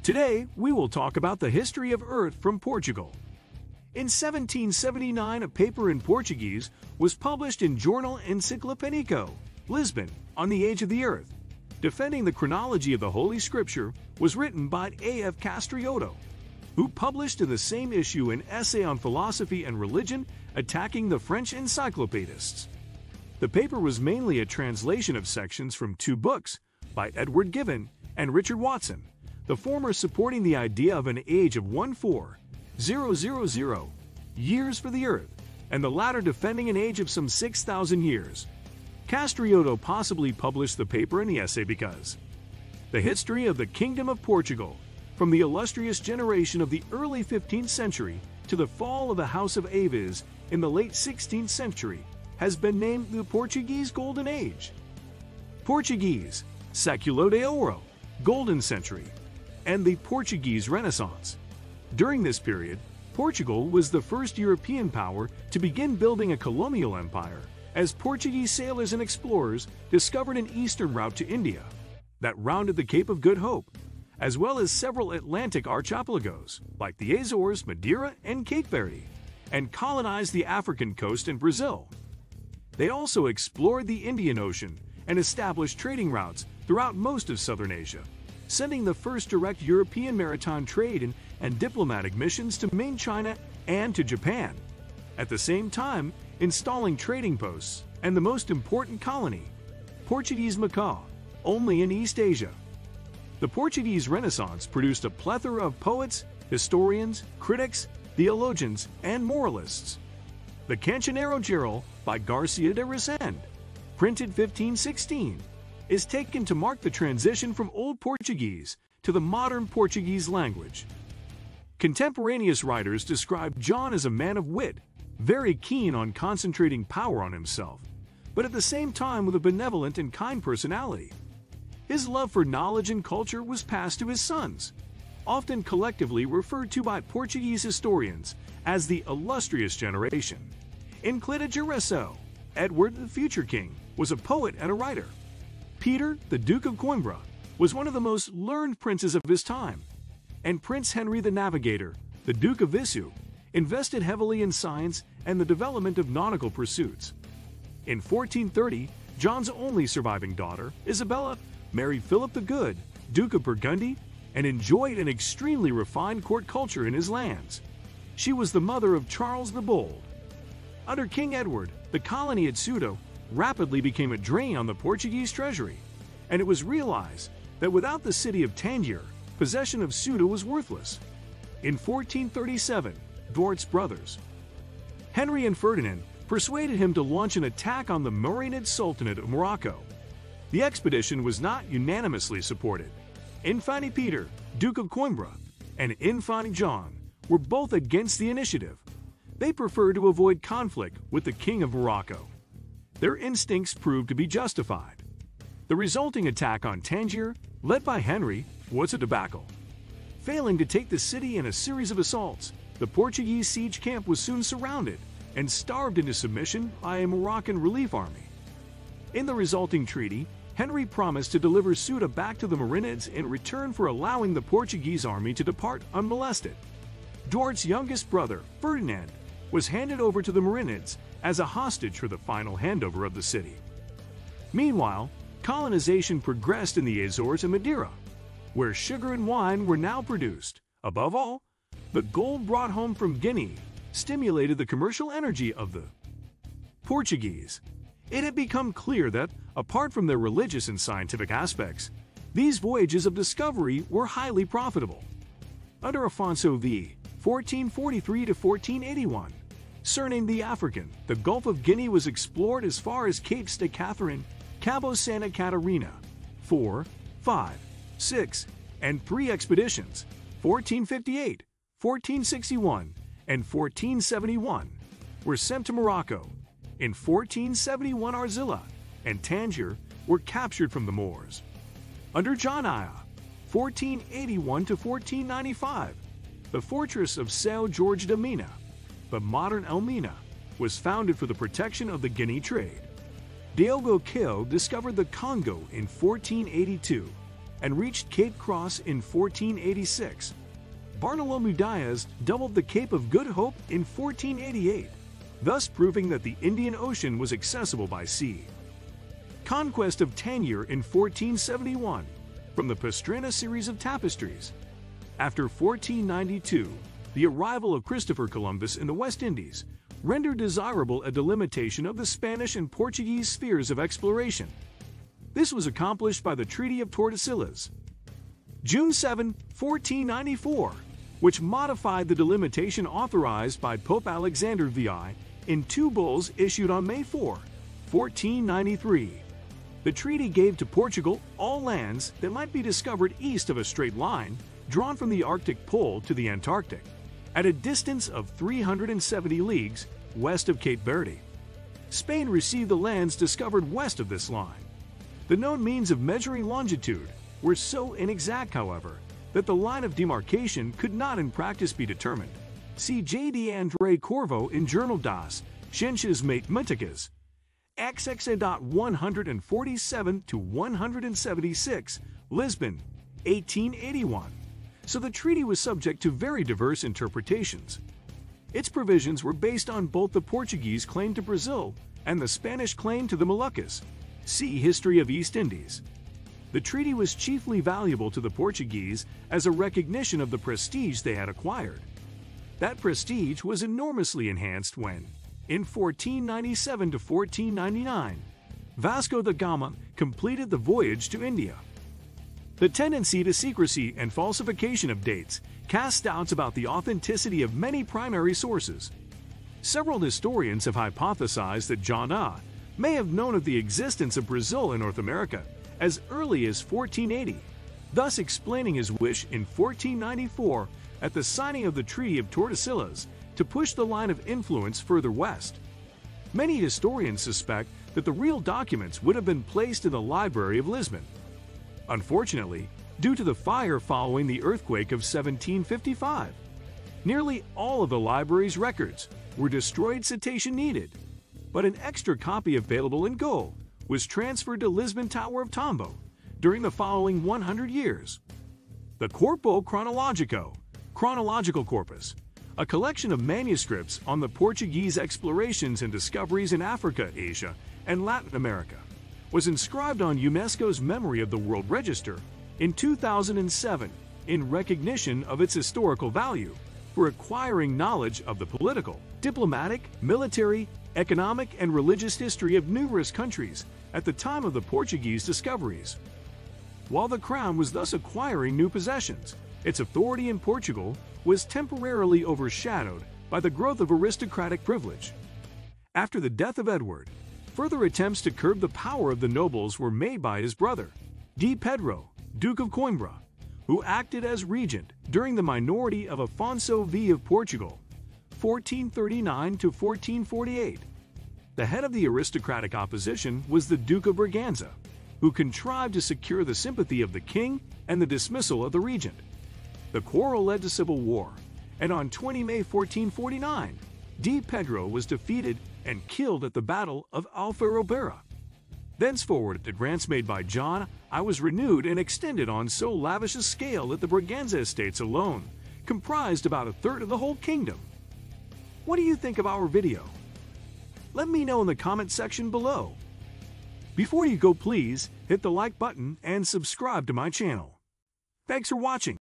Today, we will talk about the history of Earth from Portugal. In 1779, a paper in Portuguese was published in Jornal Enciclopédico, Lisbon, on the age of the Earth. Defending the chronology of the Holy Scripture was written by A.F. Castrioto, who published in the same issue an essay on philosophy and religion attacking the French encyclopedists. The paper was mainly a translation of sections from two books by Edward Gibbon and Richard Watson, the former supporting the idea of an age of 14,000 years for the Earth, and the latter defending an age of some 6,000 years. Castrioto possibly published the paper in the essay because the history of the Kingdom of Portugal, from the illustrious generation of the early 15th century to the fall of the House of Aviz in the late 16th century, has been named the Portuguese Golden Age. Portuguese, Século de Ouro, Golden Century, and the Portuguese Renaissance. During this period, Portugal was the first European power to begin building a colonial empire, as Portuguese sailors and explorers discovered an eastern route to India that rounded the Cape of Good Hope, as well as several Atlantic archipelagos like the Azores, Madeira, and Cape Verde, and colonized the African coast and Brazil. They also explored the Indian Ocean and established trading routes throughout most of southern Asia, sending the first direct European maritime trade and diplomatic missions to Main China and to Japan. At the same time, installing trading posts and the most important colony, Portuguese Macau, only in East Asia. The Portuguese Renaissance produced a plethora of poets, historians, critics, theologians, and moralists. The Cancioneiro Geral by Garcia de Rezende, printed 1516, is taken to mark the transition from Old Portuguese to the modern Portuguese language. Contemporaneous writers describe John as a man of wit, very keen on concentrating power on himself, but at the same time with a benevolent and kind personality. His love for knowledge and culture was passed to his sons, often collectively referred to by Portuguese historians as the illustrious generation. Inclita Geração, Edward the future king, was a poet and a writer. Peter, the Duke of Coimbra, was one of the most learned princes of his time, and Prince Henry the Navigator, the Duke of Viseu, invested heavily in science and the development of nautical pursuits. In 1430, John's only surviving daughter, Isabella, married Philip the Good, Duke of Burgundy, and enjoyed an extremely refined court culture in his lands. She was the mother of Charles the Bold. Under King Edward, the colony at Ceuta rapidly became a drain on the Portuguese treasury, and it was realized that without the city of Tangier, possession of Ceuta was worthless. In 1437, Duarte's brothers, Henry and Ferdinand, persuaded him to launch an attack on the Marinid Sultanate of Morocco. The expedition was not unanimously supported. Infante Peter, Duke of Coimbra, and Infante John were both against the initiative. They preferred to avoid conflict with the King of Morocco. Their instincts proved to be justified. The resulting attack on Tangier, led by Henry, was a debacle. Failing to take the city in a series of assaults, the Portuguese siege camp was soon surrounded and starved into submission by a Moroccan relief army. In the resulting treaty, Henry promised to deliver Ceuta back to the Marinids in return for allowing the Portuguese army to depart unmolested. Duarte's youngest brother, Ferdinand, was handed over to the Marinids as a hostage for the final handover of the city. Meanwhile, colonization progressed in the Azores and Madeira, where sugar and wine were now produced. Above all, the gold brought home from Guinea stimulated the commercial energy of the Portuguese. It had become clear that, apart from their religious and scientific aspects, these voyages of discovery were highly profitable. Under Afonso V, 1443 to 1481, surnamed the African, the Gulf of Guinea was explored as far as Capes de Catherine, Cabo Santa Catarina. 4, 5, 6, and 3 expeditions, 1458, 1461, and 1471, were sent to Morocco. In 1471, Argila and Tangier were captured from the Moors. Under John Aya, 1481 to 1495, the fortress of São Jorge da Mina, the modern Elmina, was founded for the protection of the Guinea trade. Diogo Cao discovered the Congo in 1482, and reached Cape Cross in 1486. Bartolomeu Diaz doubled the Cape of Good Hope in 1488, thus proving that the Indian Ocean was accessible by sea. Conquest of Tangier in 1471 from the Pastrana series of tapestries. After 1492, the arrival of Christopher Columbus in the West Indies rendered desirable a delimitation of the Spanish and Portuguese spheres of exploration. This was accomplished by the Treaty of Tordesillas, June 7, 1494, which modified the delimitation authorized by Pope Alexander VI in two bulls issued on May 4, 1493. The treaty gave to Portugal all lands that might be discovered east of a straight line drawn from the Arctic Pole to the Antarctic, at a distance of 370 leagues west of Cape Verde. Spain received the lands discovered west of this line. The known means of measuring longitude were so inexact, however, that the line of demarcation could not in practice be determined. See J.D. André Corvo in Journal das Ciências Matemáticas, XX.147 to 176, Lisbon, 1881. So the treaty was subject to very diverse interpretations. Its provisions were based on both the Portuguese claim to Brazil and the Spanish claim to the Moluccas. See History of East Indies. The treaty was chiefly valuable to the Portuguese as a recognition of the prestige they had acquired. That prestige was enormously enhanced when, in 1497 to 1499, Vasco da Gama completed the voyage to India. The tendency to secrecy and falsification of dates cast doubts about the authenticity of many primary sources. Several historians have hypothesized that John Ah may have known of the existence of Brazil in North America as early as 1480, thus explaining his wish in 1494 at the signing of the Treaty of Tordesillas to push the line of influence further west. Many historians suspect that the real documents would have been placed in the Library of Lisbon. Unfortunately, due to the fire following the earthquake of 1755, nearly all of the library's records were destroyed citation needed, but an extra copy available in gold was transferred to Lisbon Tower of Tombo during the following 100 years. The Corpo Chronologico, Chronological Corpus, a collection of manuscripts on the Portuguese explorations and discoveries in Africa, Asia, and Latin America, was inscribed on UNESCO's Memory of the World Register in 2007 in recognition of its historical value for acquiring knowledge of the political, diplomatic, military, economic, and religious history of numerous countries at the time of the Portuguese discoveries. While the Crown was thus acquiring new possessions, its authority in Portugal was temporarily overshadowed by the growth of aristocratic privilege. After the death of Edward, further attempts to curb the power of the nobles were made by his brother, D. Pedro, Duke of Coimbra, who acted as regent during the minority of Afonso V of Portugal, 1439 to 1448. The head of the aristocratic opposition was the Duke of Braganza, who contrived to secure the sympathy of the king and the dismissal of the regent. The quarrel led to civil war, and on 20 May 1449, D. Pedro was defeated and killed at the Battle of Alfarrobera. Thenceforward, the grants made by John I was renewed and extended on so lavish a scale that the Braganza estates alone comprised about a third of the whole kingdom. What do you think of our video? Let me know in the comment section below. Before you go, please hit the like button and subscribe to my channel. Thanks for watching.